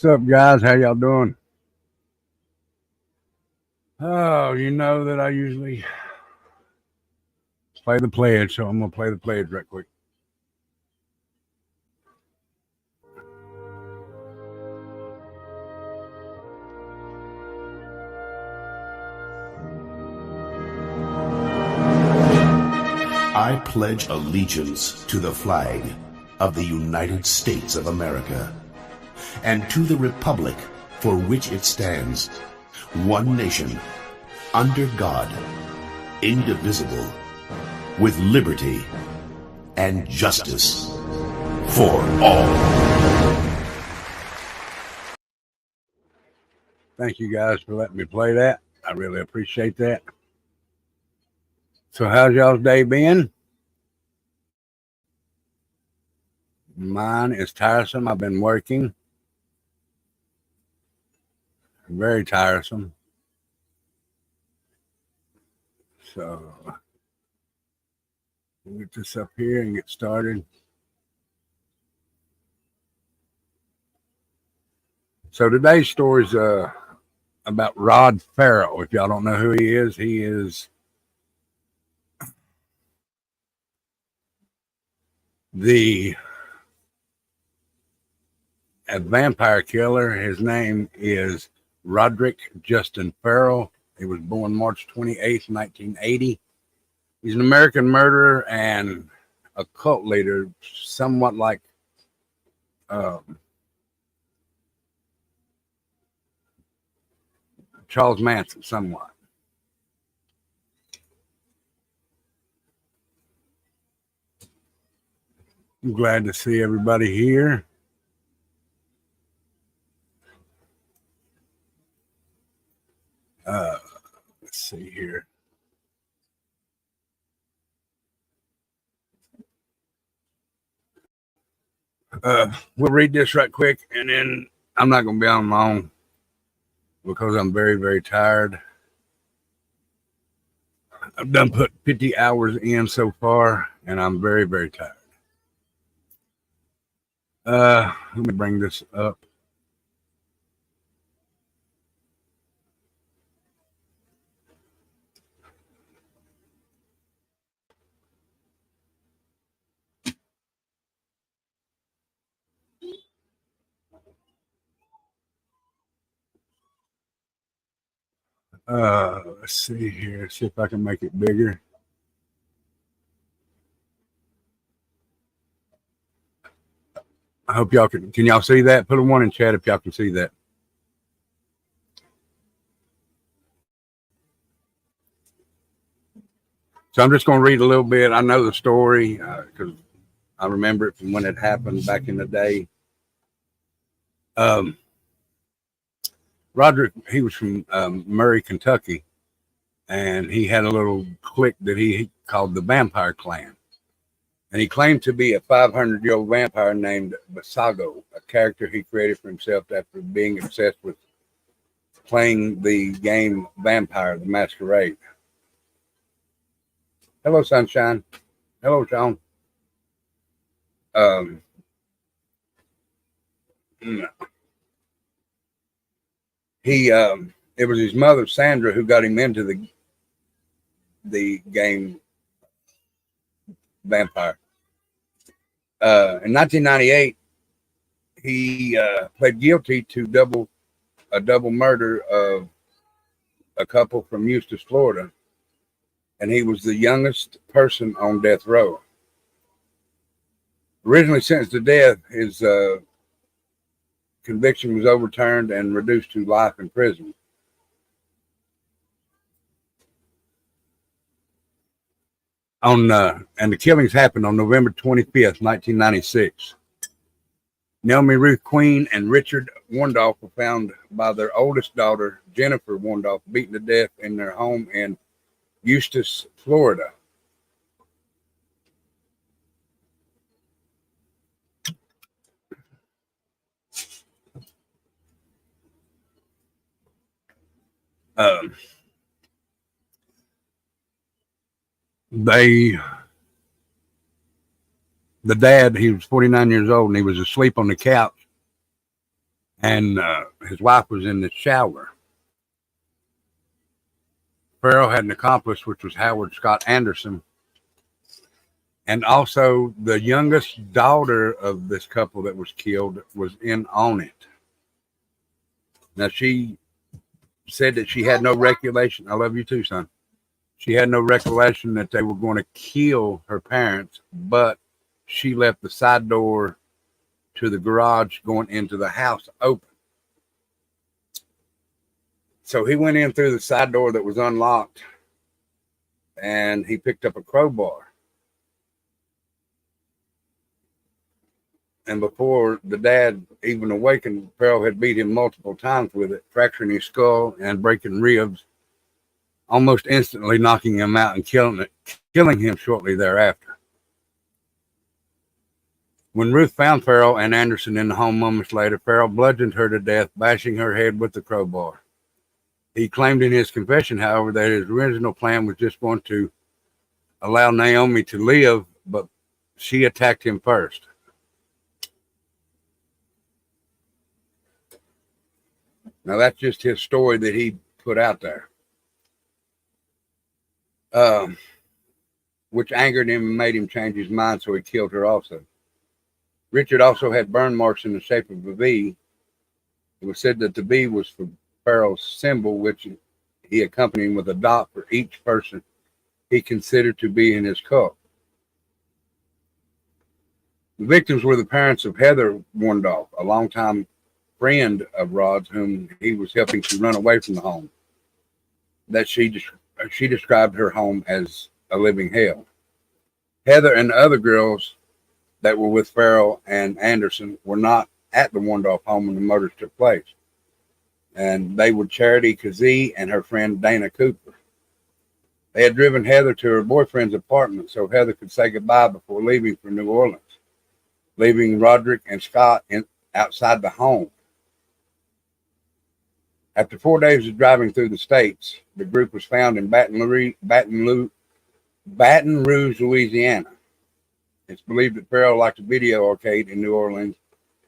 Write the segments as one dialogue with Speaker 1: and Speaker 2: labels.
Speaker 1: What's up, guys? How y'all doing? Oh, you know that I usually play the pledge, so I'm going to play the pledge right quick.
Speaker 2: I pledge allegiance to the flag of the United States of America and to the republic for which it stands, one nation, under God, indivisible, with liberty and justice for all.
Speaker 1: Thank you guys for letting me play that. I really appreciate that. So how's y'all's day been? Mine is tiresome. I've been working. Very tiresome. So we'll get this up here and get started. So today's story is about Rod Farrell. If y'all don't know who he is a vampire killer. His name is Roderick Justin Farrell. He was born March 28th, 1980. He's an American murderer and a cult leader, somewhat like Charles Manson, somewhat. I'm glad to see everybody here. Let's see here. We'll read this right quick, and then I'm not going to be on my own because I'm very, very tired. I've done put 50 hours in so far, and I'm very, very tired. Let me bring this up. Let's see here. See if I can make it bigger. I hope y'all can y'all see that? Put a 1 in chat if y'all can see that. So I'm just going to read a little bit. I know the story because I remember it from when it happened back in the day. Roderick, he was from Murray, Kentucky, and he had a little clique that he called the Vampire Clan. And he claimed to be a 500-year-old vampire named Basago, a character he created for himself after being obsessed with playing the game Vampire the Masquerade. Hello, Sunshine. Hello, Sean. It was his mother, Sandra, who got him into the game Vampire. In 1998, he pled guilty to a double murder of a couple from Eustis, Florida, and he was the youngest person on death row. Originally sentenced to death, his conviction was overturned and reduced to life in prison. And the killings happened on November 25th, 1996. Naoma, Ruth Queen, and Richard Wendorf were found by their oldest daughter, Jennifer Wendorf, beaten to death in their home in Eustis, Florida. The dad, he was 49 years old, and he was asleep on the couch, and his wife was in the shower. Farrell had an accomplice, which was Howard Scott Anderson, and also the youngest daughter of this couple that was killed was in on it. Now, she said that she had no recollection. I love you too, son. She had no recollection that they were going to kill her parents, but she left the side door to the garage going into the house open. So he went in through the side door that was unlocked, and he picked up a crowbar. And before the dad even awakened, Farrell had beat him multiple times with it, fracturing his skull and breaking ribs, almost instantly knocking him out and killing him shortly thereafter. When Ruth found Farrell and Anderson in the home moments later, Farrell bludgeoned her to death, bashing her head with the crowbar. He claimed in his confession, however, that his original plan was just going to allow Naomi to live, but she attacked him first. Now, that's just his story that he put out there, which angered him and made him change his mind, so he killed her also. Richard also had burn marks in the shape of a V. It was said that the V was for Farrell's symbol, which he accompanied with a dot for each person he considered to be in his cult. The victims were the parents of Heather Wendorf, a longtime friend of Rod's, whom he was helping to run away from the home. That she described her home as a living hell. Heather and the other girls that were with Farrell and Anderson were not at the Wendorf home when the murders took place. And they were Charity Kazee and her friend Dana Cooper. They had driven Heather to her boyfriend's apartment so Heather could say goodbye before leaving for New Orleans, leaving Roderick and Scott outside the home. After 4 days of driving through the states, the group was found in Baton Rouge, Louisiana. It's believed that Farrell liked a video arcade in New Orleans,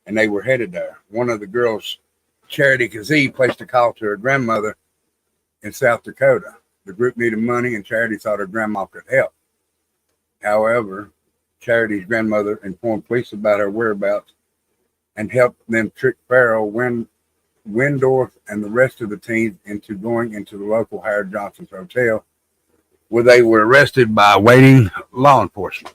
Speaker 1: and they were headed there. One of the girls, Charity Kazee, placed a call to her grandmother in South Dakota. The group needed money, and Charity thought her grandma could help. However, Charity's grandmother informed police about her whereabouts and helped them trick Farrell, Wendorf, and the rest of the teens into going into the local Howard Johnson's hotel, where they were arrested by waiting law enforcement.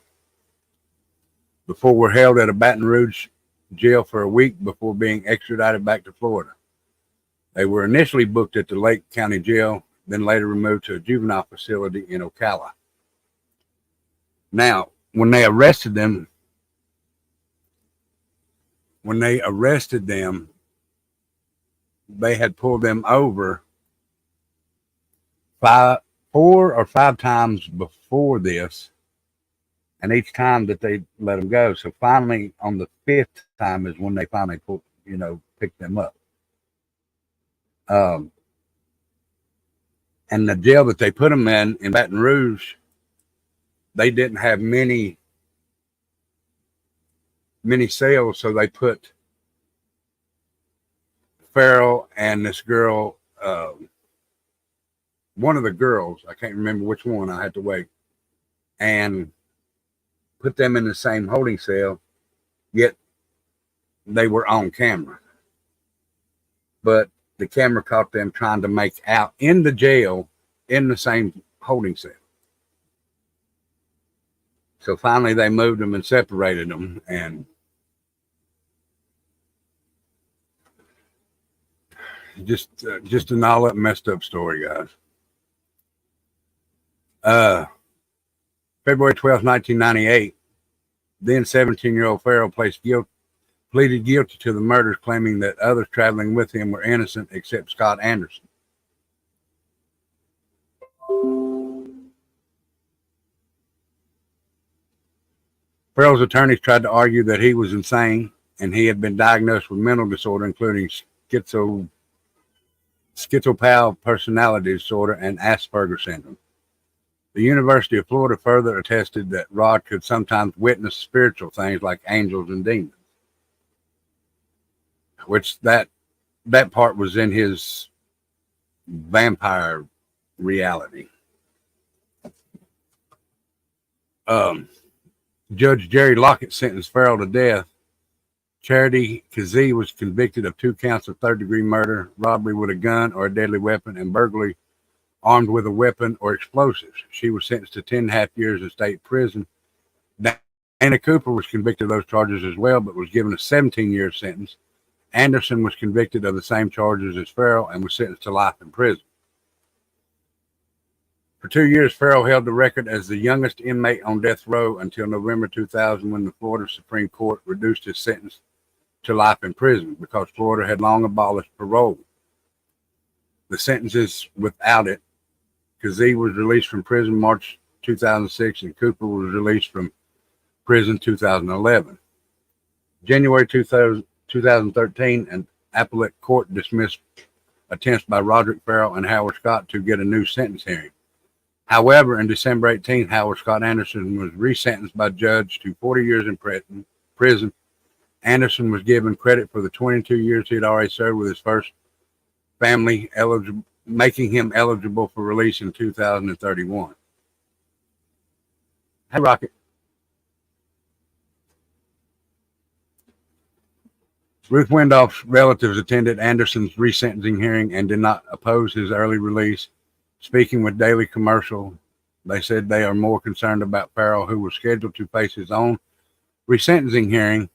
Speaker 1: Before were held at a Baton Rouge jail for a week before being extradited back to Florida. They were initially booked at the Lake County Jail, then later removed to a juvenile facility in Ocala. Now, when they arrested them, they had pulled them over 4 or 5 times before this, and each time that they let them go. So finally, on the 5th time is when they finally picked them up. And the jail that they put them in Baton Rouge, they didn't have many cells, so they put Farrell and this girl, one of the girls, I can't remember which one, I had to wait, and put them in the same holding cell, yet they were on camera. But the camera caught them trying to make out in the jail in the same holding cell. So finally they moved them and separated them, and just an all up messed up story, guys. February 12th, 1998, then 17-year-old Farrell pleaded guilty to the murders, claiming that others traveling with him were innocent except Scott Anderson. Farrell's attorneys tried to argue that he was insane and he had been diagnosed with mental disorder, including schizopath personality disorder and Asperger's syndrome. The University of Florida further attested that Rod could sometimes witness spiritual things like angels and demons. which that part was in his vampire reality. Judge Jerry Lockett sentenced Farrell to death. Charity Kazee was convicted of 2 counts of third-degree murder, robbery with a gun or a deadly weapon, and burglary armed with a weapon or explosives. She was sentenced to 10.5 years in state prison. Dana Cooper was convicted of those charges as well, but was given a 17-year sentence. Anderson was convicted of the same charges as Farrell and was sentenced to life in prison. For 2 years, Farrell held the record as the youngest inmate on death row until November 2000, when the Florida Supreme Court reduced his sentence to life in prison because Florida had long abolished parole. The sentences without it, Kazee was released from prison March 2006, and Cooper was released from prison 2011. January 2013, an appellate court dismissed attempts by Roderick Farrell and Howard Scott to get a new sentence hearing. However, in December 18th, Howard Scott Anderson was resentenced by judge to 40 years in prison. Anderson was given credit for the 22 years he had already served with his first family, making him eligible for release in 2031. Hey, Rocket. Ruth Wendorf's relatives attended Anderson's resentencing hearing and did not oppose his early release. Speaking with Daily Commercial, they said they are more concerned about Farrell, who was scheduled to face his own resentencing hearing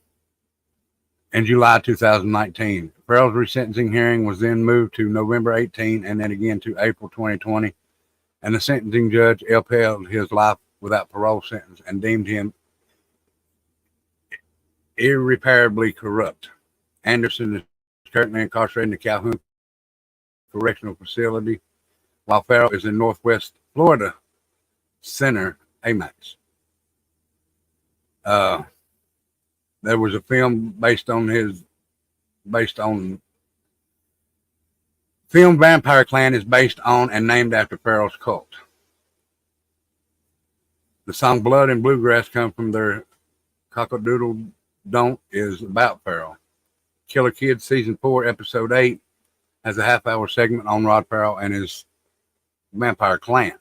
Speaker 1: in July 2019. Farrell's resentencing hearing was then moved to November 18 and then again to April 2020, and the sentencing judge upheld his life without parole sentence and deemed him irreparably corrupt. Anderson is currently incarcerated in the Calhoun Correctional Facility, while Farrell is in Northwest Florida Center, AMAX. There was a film film Vampire Clan is based on and named after Farrell's cult. The song Blood and Bluegrass come from their Cockadoodle Don't is about Farrell. Killer Kids Season 4, Episode 8 has a half-hour segment on Rod Farrell and his Vampire Clan.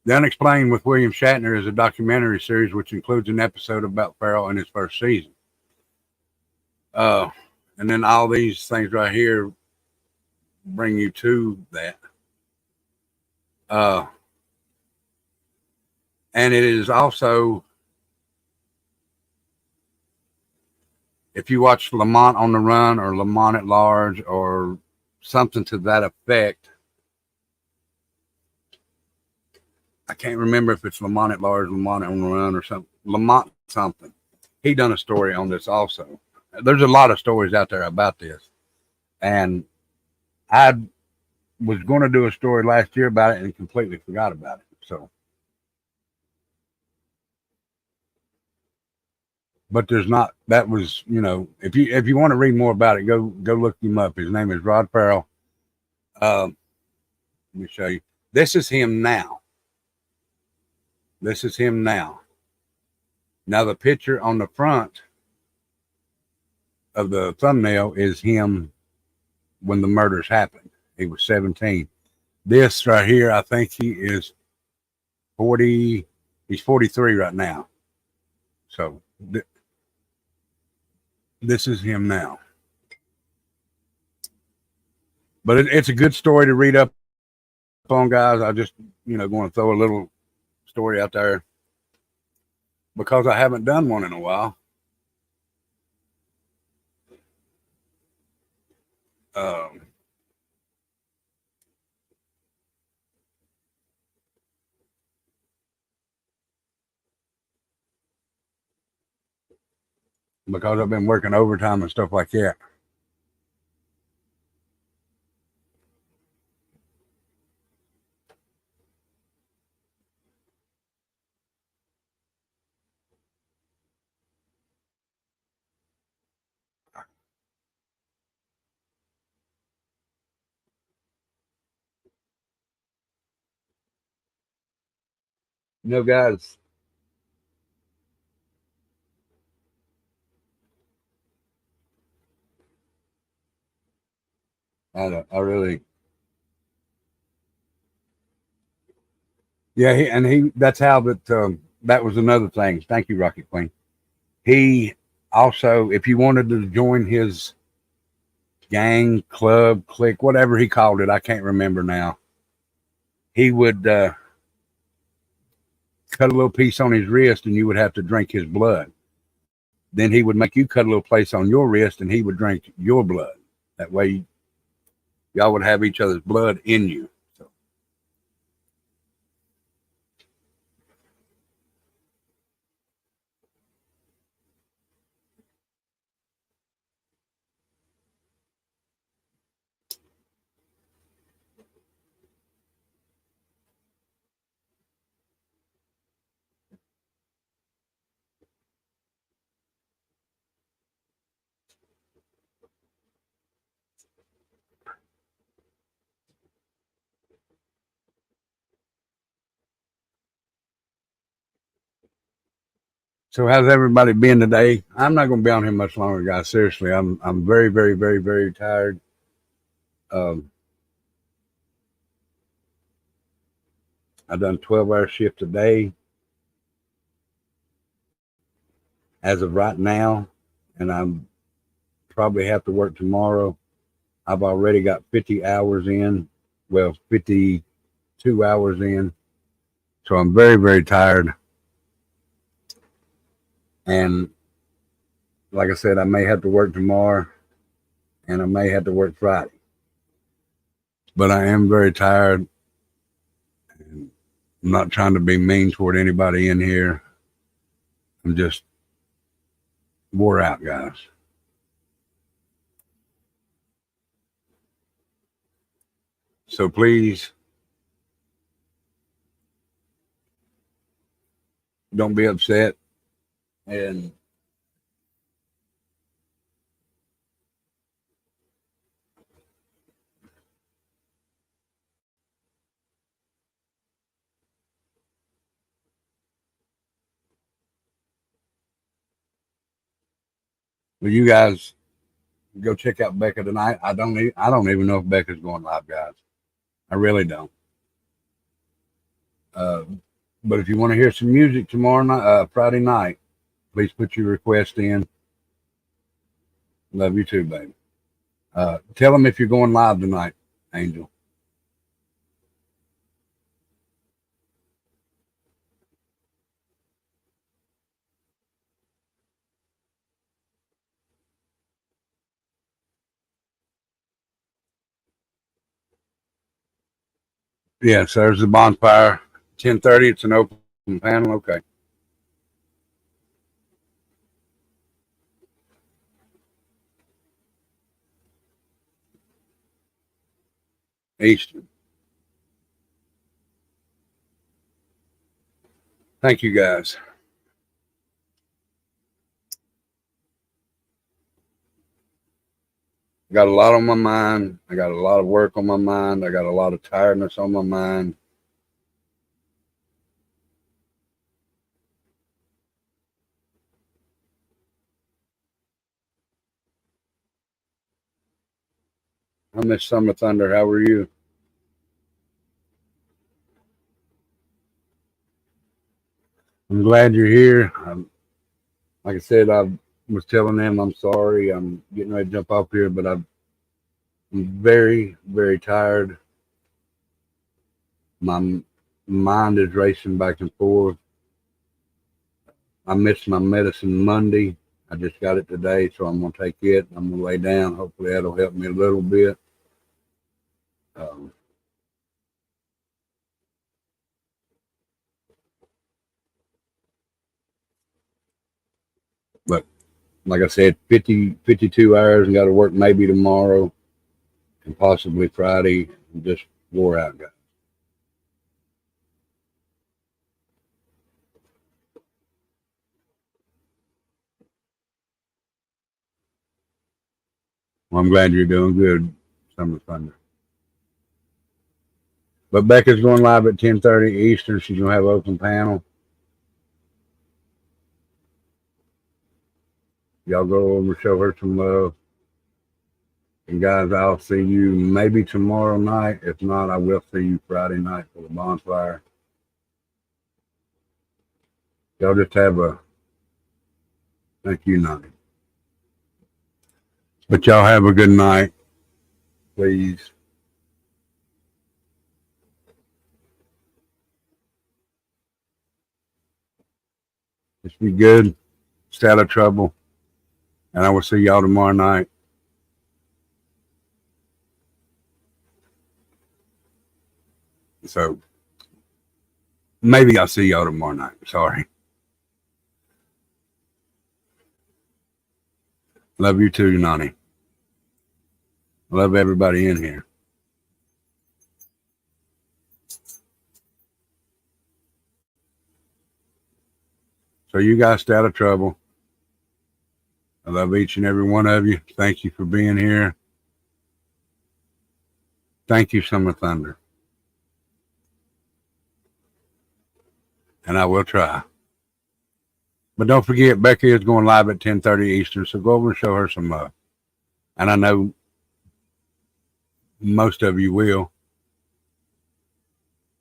Speaker 1: The Unexplained with William Shatner is a documentary series which includes an episode about Farrell in his first season. And then all these things right here bring you to that. And it is also, if you watch Lamont on the Run or Lamont at Large or something to that effect, I can't remember if it's Lamont at Large, Lamont on the Run, or something. Lamont something. He done a story on this also. There's a lot of stories out there about this. And I was going to do a story last year about it and completely forgot about it. So, but there's not, that was, if you want to read more about it, go look him up. His name is Rod Farrell. Let me show you. This is him now. This is him now. Now the picture on the front of the thumbnail is him when the murders happened. He was 17. This right here, I think he is 40. He's 43 right now. So this is him now. But it's a good story to read up on, guys. I just, going to throw a little story out there because I haven't done one in a while. Because I've been working overtime and stuff like that. Guys, I really, yeah. That's how that. That was another thing. Thank you, Rocket Queen. He also, if you wanted to join his gang, club, clique, whatever he called it, I can't remember now. He would cut a little piece on his wrist, and you would have to drink his blood. Then he would make you cut a little place on your wrist, and he would drink your blood. That way, y'all would have each other's blood in you. So how's everybody been today? I'm not going to be on here much longer, guys. Seriously, I'm very, very, very, very tired. Um, I've done 12-hour shift today as of right now, and I'm probably have to work tomorrow. I've already got 50 hours in, well, 52 hours in. So I'm very, very tired. And like I said, I may have to work tomorrow and I may have to work Friday. But I am very tired. And I'm not trying to be mean toward anybody in here. I'm just wore out, guys. So please don't be upset. And will you guys go check out Becca tonight? I don't even know if Becca's going live, guys. I really don't. Uh, but if you want to hear some music tomorrow night, Friday night, please put your request in. Love you too, baby. Tell them if you're going live tonight, Angel. Yes, there's the bonfire. 10:30. It's an open panel. Okay. Eastern. Thank you, guys. Got a lot on my mind. I got a lot of work on my mind. I got a lot of tiredness on my mind. I miss Summer Thunder. How are you? I'm glad you're here. Like I said, I was telling them I'm sorry. I'm getting ready to jump off here, but I'm very, very tired. My mind is racing back and forth. I missed my medicine Monday. I just got it today, so I'm going to take it. I'm going to lay down. Hopefully, that'll help me a little bit. Um, but like I said, 52 hours and got to work maybe tomorrow and possibly Friday. I'm just wore out, guys. Well, I'm glad you're doing good, Summer Thunder. But Becca's going live at 10:30 Eastern. She's going to have open panel. Y'all go over and show her some love. And guys, I'll see you maybe tomorrow night. If not, I will see you Friday night for the bonfire. Y'all just have a thank you night. But y'all have a good night, please. Just be good, stay out of trouble, and I will see y'all tomorrow night. So maybe I'll see y'all tomorrow night. Sorry. Love you too, Nani. Love everybody in here. So you guys stay out of trouble. I love each and every one of you. Thank you for being here. Thank you, Summer Thunder. And I will try. But don't forget, Becky is going live at 10:30 Eastern, so go over and show her some love. And I know most of you will.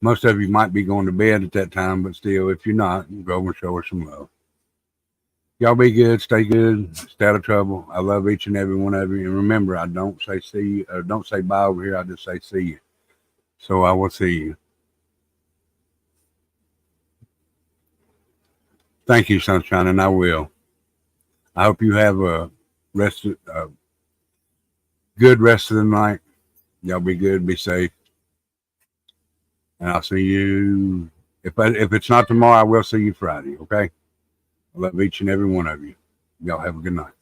Speaker 1: Most of you might be going to bed at that time, but still, if you're not, go over and show her some love. Y'all be good, stay out of trouble. I love each and every one of you. And remember, I don't say see you, or don't say bye over here. I just say see you. So I will see you. Thank you, Sunshine, and I will. I hope you have a good rest of the night. Y'all be good, be safe. And I'll see you. If it's not tomorrow, I will see you Friday, okay? I love each and every one of you. Y'all have a good night.